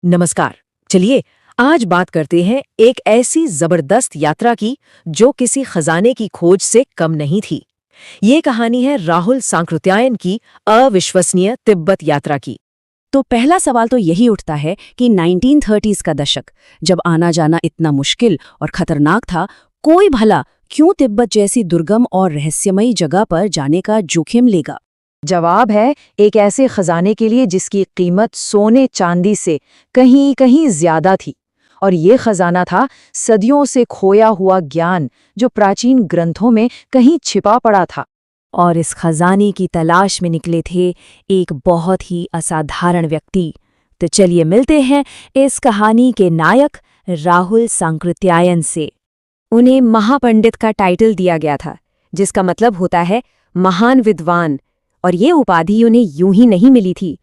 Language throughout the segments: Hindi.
नमस्कार। चलिए आज बात करते हैं एक ऐसी जबरदस्त यात्रा की जो किसी खजाने की खोज से कम नहीं थी। ये कहानी है राहुल सांकृत्यायन की अविश्वसनीय तिब्बत यात्रा की। तो पहला सवाल तो यही उठता है कि 1930s का दशक, जब आना जाना इतना मुश्किल और खतरनाक था, कोई भला क्यों तिब्बत जैसी दुर्गम और रहस्यमयी जगह पर जाने का जोखिम लेगा? जवाब है एक ऐसे खजाने के लिए जिसकी कीमत सोने चांदी से कहीं कहीं ज्यादा थी। और ये खजाना था सदियों से खोया हुआ ज्ञान जो प्राचीन ग्रंथों में कहीं छिपा पड़ा था। और इस खजाने की तलाश में निकले थे एक बहुत ही असाधारण व्यक्ति। तो चलिए मिलते हैं इस कहानी के नायक राहुल सांकृत्यायन से। उन्हें महापंडित का टाइटल दिया गया था, जिसका मतलब होता है महान विद्वान, और ये उपाधि उन्हें यूं ही नहीं मिली थी।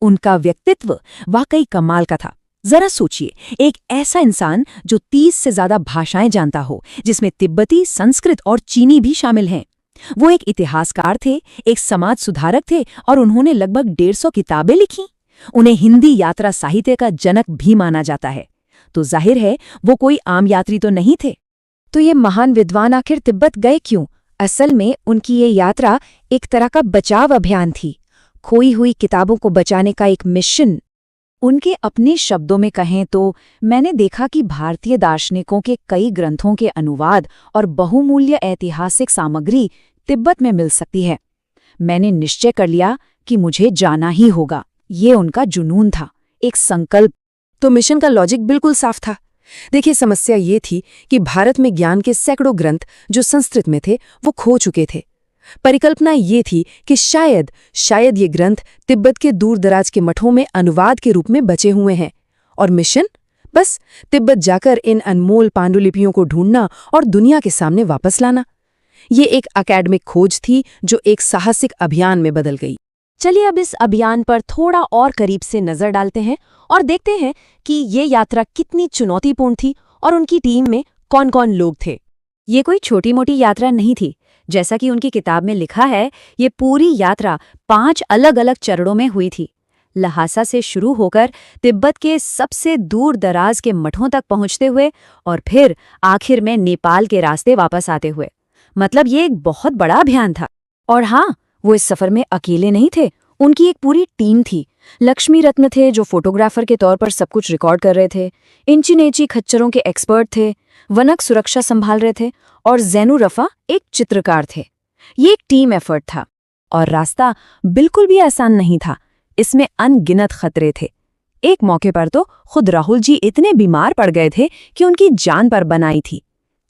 उनका व्यक्तित्व वाकई कमाल का था। जरा सोचिए, एक ऐसा इंसान जो 30 से ज्यादा भाषाएं जानता हो, जिसमें तिब्बती, संस्कृत और चीनी भी शामिल हैं। वो एक इतिहासकार थे, एक समाज सुधारक थे, और उन्होंने लगभग 150 किताबें लिखी। उन्हें हिंदी यात्रा साहित्य का जनक भी माना जाता है। तो जाहिर है वो कोई आम यात्री तो नहीं थे। तो ये महान विद्वान आखिर तिब्बत गए क्यों? असल में उनकी ये यात्रा एक तरह का बचाव अभियान थी, खोई हुई किताबों को बचाने का एक मिशन। उनके अपने शब्दों में कहें तो, मैंने देखा कि भारतीय दार्शनिकों के कई ग्रंथों के अनुवाद और बहुमूल्य ऐतिहासिक सामग्री तिब्बत में मिल सकती है। मैंने निश्चय कर लिया कि मुझे जाना ही होगा। ये उनका जुनून था, एक संकल्प। तो मिशन का लॉजिक बिल्कुल साफ था। देखिए, समस्या ये थी कि भारत में ज्ञान के सैकड़ों ग्रंथ जो संस्कृत में थे वो खो चुके थे। परिकल्पना ये थी कि शायद ये ग्रंथ तिब्बत के दूर दराज के मठों में अनुवाद के रूप में बचे हुए हैं। और मिशन, बस तिब्बत जाकर इन अनमोल पांडुलिपियों को ढूंढना और दुनिया के सामने वापस लाना। ये एक अकेडमिक खोज थी जो एक साहसिक अभियान में बदल गई। चलिए अब इस अभियान पर थोड़ा और करीब से नजर डालते हैं और देखते हैं कि ये यात्रा कितनी चुनौतीपूर्ण थी और उनकी टीम में कौन-कौन लोग थे। ये कोई छोटी मोटी यात्रा नहीं थी। जैसा कि उनकी किताब में लिखा है, ये पूरी यात्रा 5 अलग-अलग चरणों में हुई थी। लहासा से शुरू होकर तिब्बत के सबसे दूर दराज के मठों तक पहुंचते हुए और फिर आखिर में नेपाल के रास्ते वापस आते हुए। मतलब ये एक बहुत बड़ा अभियान था। और हाँ, वो इस सफर में अकेले नहीं थे, उनकी एक पूरी टीम थी। लक्ष्मी रत्न थे जो फोटोग्राफर के तौर पर सब कुछ रिकॉर्ड कर रहे थे, इंची-नेची खच्चरों के एक्सपर्ट थे, वनक सुरक्षा संभाल रहे थे, और जैनू रफा एक चित्रकार थे। ये एक टीम एफर्ट था। और रास्ता बिल्कुल भी आसान नहीं था। इसमें अनगिनत खतरे थे। एक मौके पर तो खुद राहुल जी इतने बीमार पड़ गए थे कि उनकी जान पर बनाई थी।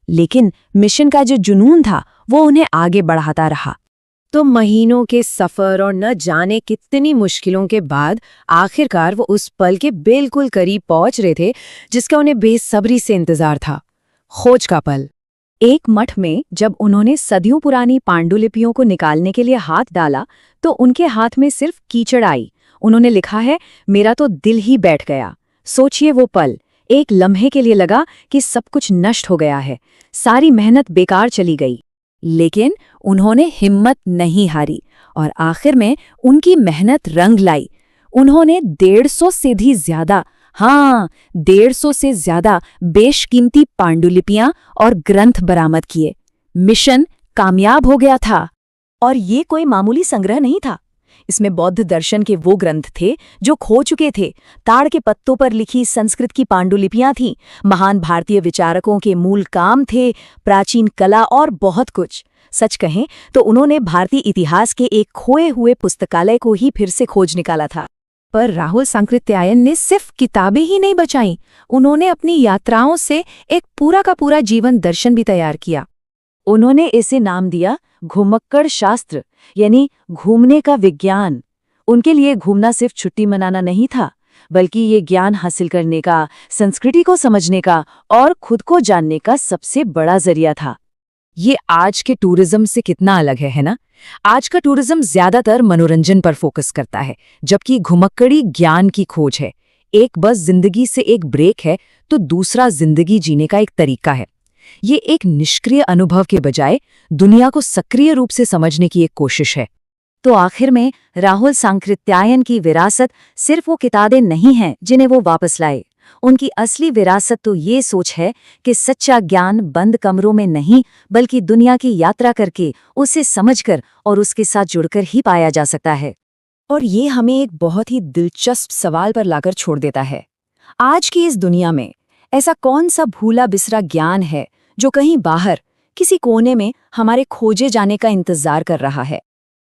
लेकिन मिशन का जो जुनून था वो उन्हें आगे बढ़ाता रहा। तो महीनों के सफर और न जाने कितनी मुश्किलों के बाद आखिरकार वो उस पल के बिल्कुल करीब पहुंच रहे थे जिसका उन्हें बेसब्री से इंतजार था। खोज का पल। एक मठ में जब उन्होंने सदियों पुरानी पांडुलिपियों को निकालने के लिए हाथ डाला तो उनके हाथ में सिर्फ कीचड़ आई। उन्होंने लिखा है, मेरा तो दिल ही बैठ गया। सोचिए वो पल। एक लम्हे के लिए लगा कि सब कुछ नष्ट हो गया है, सारी मेहनत बेकार चली गई। लेकिन उन्होंने हिम्मत नहीं हारी और आखिर में उनकी मेहनत रंग लाई। उन्होंने 150 से भी ज्यादा, हाँ 150 से ज्यादा बेशकीमती पांडुलिपियां और ग्रंथ बरामद किए। मिशन कामयाब हो गया था। और ये कोई मामूली संग्रह नहीं था। इसमें बौद्ध दर्शन के वो ग्रंथ थे जो खो चुके थे, ताड़ के पत्तों पर लिखी संस्कृत की पांडुलिपियां थीं, महान भारतीय विचारकों के मूल काम थे, प्राचीन कला और बहुत कुछ। सच कहें तो उन्होंने भारतीय इतिहास के एक खोए हुए पुस्तकालय को ही फिर से खोज निकाला था। पर राहुल सांकृत्यायन ने सिर्फ किताबें ही नहीं बचाईं, उन्होंने अपनी यात्राओं से एक पूरा का पूरा जीवन दर्शन भी तैयार किया। उन्होंने इसे नाम दिया घुमक्कड़ शास्त्र, यानी घूमने का विज्ञान। उनके लिए घूमना सिर्फ छुट्टी मनाना नहीं था, बल्कि ये ज्ञान हासिल करने का, संस्कृति को समझने का और खुद को जानने का सबसे बड़ा जरिया था। ये आज के टूरिज्म से कितना अलग है ना? आज का टूरिज्म ज्यादातर मनोरंजन पर फोकस करता है, जबकि घुमक्कड़ी ज्ञान की खोज है। एक बस जिंदगी से एक ब्रेक है तो दूसरा जिंदगी जीने का एक तरीका है। ये एक निष्क्रिय अनुभव के बजाय दुनिया को सक्रिय रूप से समझने की एक कोशिश है। तो आखिर में राहुल सांकृत्यायन की विरासत सिर्फ वो किताबें नहीं हैं जिन्हें वो वापस लाए। उनकी असली विरासत तो ये सोच है कि सच्चा ज्ञान बंद कमरों में नहीं बल्कि दुनिया की यात्रा करके, उसे समझकर और उसके साथ जुड़कर ही पाया जा सकता है। और ये हमें एक बहुत ही दिलचस्प सवाल पर लाकर छोड़ देता है। आज की इस दुनिया में ऐसा कौन सा भूला बिसरा ज्ञान है जो कहीं बाहर किसी कोने में हमारे खोजे जाने का इंतजार कर रहा है?